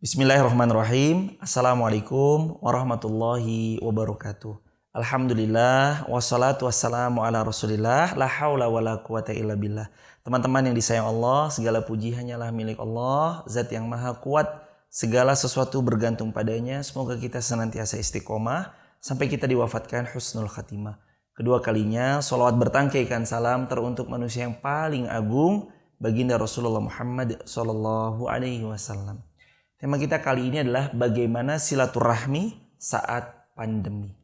Bismillahirrahmanirrahim. Assalamualaikum warahmatullahi wabarakatuh. Alhamdulillah wassalatu wassalamu ala Rasulillah la haula wala quwata illa billah. Teman-teman yang disayang Allah, segala puji hanyalah milik Allah, Zat yang Maha Kuat. Segala sesuatu bergantung padanya. Semoga kita senantiasa istiqomah sampai kita diwafatkan husnul khatimah. Kedua kalinya salawat bertangkaikan salam teruntuk manusia yang paling agung, baginda Rasulullah Muhammad sallallahu alaihi wasallam. Tema kita kali ini adalah bagaimana silaturahmi saat pandemi.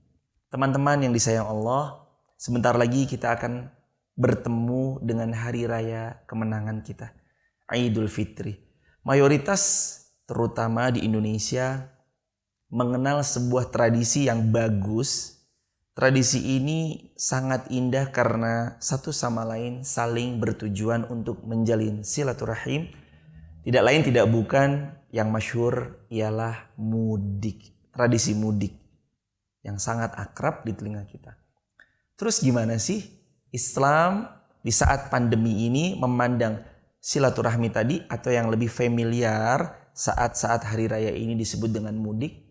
Teman-teman yang disayang Allah, sebentar lagi kita akan bertemu dengan hari raya kemenangan kita, Idul Fitri. Mayoritas terutama di Indonesia mengenal sebuah tradisi yang bagus. Tradisi ini sangat indah karena satu sama lain saling bertujuan untuk menjalin silaturahim. Tidak lain tidak bukan yang masyhur ialah mudik, tradisi mudik yang sangat akrab di telinga kita. Terus gimana sih Islam di saat pandemi ini memandang silaturahmi tadi atau yang lebih familiar saat-saat hari raya ini disebut dengan mudik?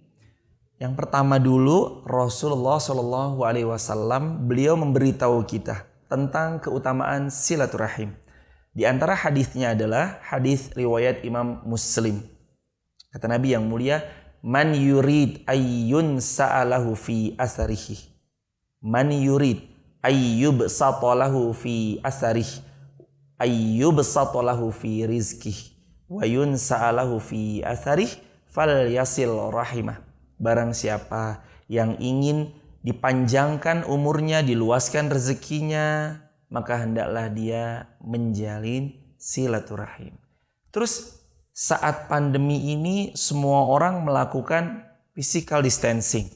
Yang pertama dulu Rasulullah Shallallahu Alaihi Wasallam beliau memberitahu kita tentang keutamaan silaturahim. Di antara hadisnya adalah hadis riwayat Imam Muslim. Kata Nabi yang mulia, man yurid ayyun sa'alahu fi asarihi. Man yurid ayyub satalahu fi asarihi. Ayyub satalahu fi rizkih. Wa yun sa'alahu fi asarihi fal yasil rahimah. Barang siapa yang ingin dipanjangkan umurnya, diluaskan rezekinya, maka hendaklah dia menjalin silaturahim. Terus saat pandemi ini semua orang melakukan physical distancing,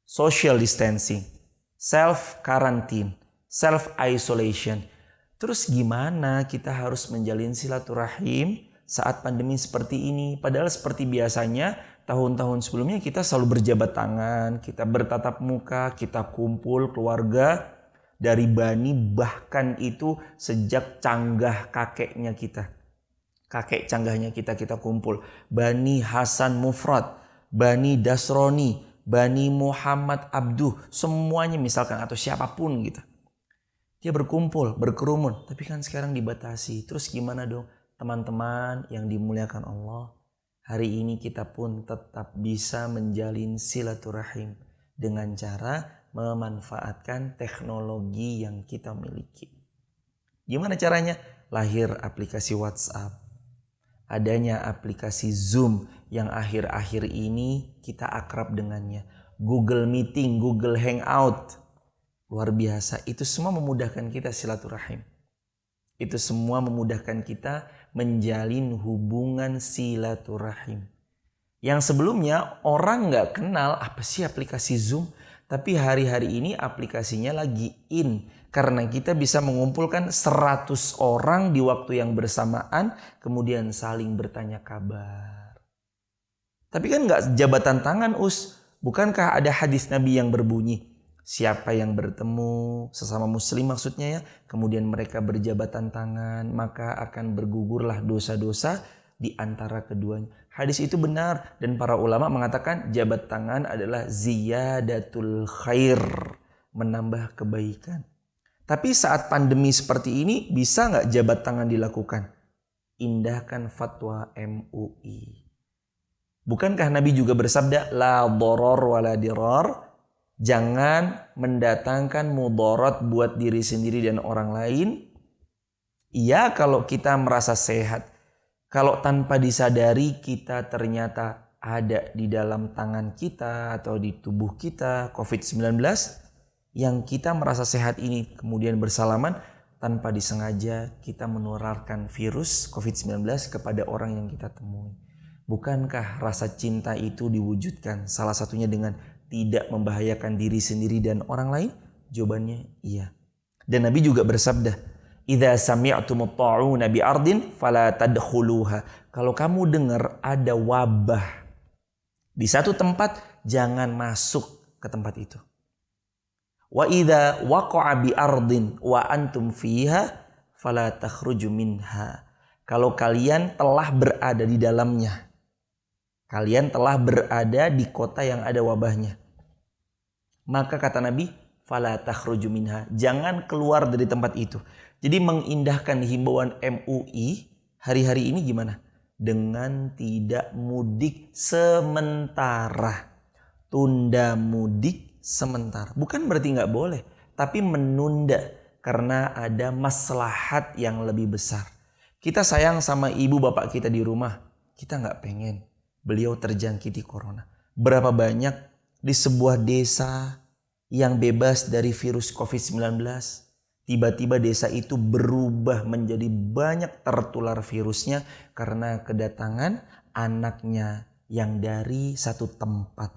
social distancing, self quarantine, self isolation. Terus gimana kita harus menjalin silaturahim saat pandemi seperti ini? Padahal seperti biasanya tahun-tahun sebelumnya kita selalu berjabat tangan, kita bertatap muka, kita kumpul keluarga dari Bani, bahkan itu sejak canggah kakeknya kita. Kakek canggahnya kita kumpul. Bani Hasan Mufrad, Bani Dasroni, Bani Muhammad Abduh, semuanya misalkan atau siapapun gitu. Dia berkumpul, berkerumun, tapi kan sekarang dibatasi. Terus gimana dong teman-teman yang dimuliakan Allah? Hari ini kita pun tetap bisa menjalin silaturahim dengan cara memanfaatkan teknologi yang kita miliki. Gimana caranya? Lahir aplikasi WhatsApp. Adanya aplikasi Zoom yang akhir-akhir ini kita akrab dengannya. Google Meeting, Google Hangout. Luar biasa. Itu semua memudahkan kita silaturahim. Itu semua memudahkan kita menjalin hubungan silaturahim. Yang sebelumnya orang nggak kenal apa sih aplikasi Zoom. Tapi hari-hari ini aplikasinya lagi in. Karena kita bisa mengumpulkan 100 orang di waktu yang bersamaan. Kemudian saling bertanya kabar. Tapi kan gak jabatan tangan Bukankah ada hadis Nabi yang berbunyi, siapa yang bertemu sesama muslim maksudnya ya, kemudian mereka berjabatan tangan, maka akan bergugurlah dosa-dosa di antara keduanya. Hadis itu benar dan para ulama mengatakan jabat tangan adalah ziyadatul khair, menambah kebaikan. Tapi saat pandemi seperti ini bisa nggak jabat tangan dilakukan? Indahkan fatwa MUI. Bukankah Nabi juga bersabda la doror wala dirar? Jangan mendatangkan mudarat buat diri sendiri dan orang lain. Iya kalau kita merasa sehat. Kalau tanpa disadari kita ternyata ada di dalam tangan kita atau di tubuh kita COVID-19 yang kita merasa sehat ini kemudian bersalaman tanpa disengaja kita menularkan virus COVID-19 kepada orang yang kita temui. Bukankah rasa cinta itu diwujudkan salah satunya dengan tidak membahayakan diri sendiri dan orang lain? Jawabannya iya. Dan Nabi juga bersabda, idza sami'tumut ta'una bi ardin fala tadkhuluha. Kalau kamu dengar ada wabah di satu tempat, jangan masuk ke tempat itu. Wa idza waqa'a bi ardin wa antum fiha fala takhruju minha. Kalau kalian telah berada di dalamnya, Kalian telah berada di kota yang ada wabahnya. Maka kata Nabi, fala takhruju minha, jangan keluar dari tempat itu. Jadi mengindahkan himbauan MUI hari-hari ini gimana? Dengan tidak mudik sementara. Tunda mudik sementara. Bukan berarti nggak boleh, tapi menunda karena ada maslahat yang lebih besar. Kita sayang sama ibu bapak kita di rumah. Kita nggak pengen beliau terjangkiti corona. Berapa banyak di sebuah desa yang bebas dari virus COVID-19, tiba-tiba desa itu berubah menjadi banyak tertular virusnya karena kedatangan anaknya yang dari satu tempat.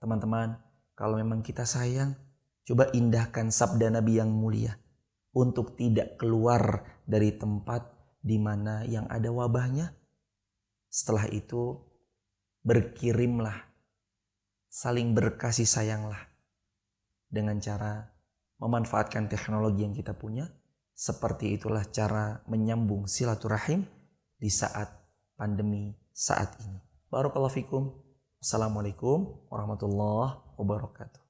Teman-teman, kalau memang kita sayang, coba indahkan sabda Nabi yang mulia untuk tidak keluar dari tempat di mana yang ada wabahnya. Setelah itu berkirimlah, saling berkasih sayanglah dengan cara memanfaatkan teknologi yang kita punya. Seperti itulah cara menyambung silaturahim di saat pandemi saat ini. Barakallahu fikum. Assalamualaikum warahmatullahi wabarakatuh.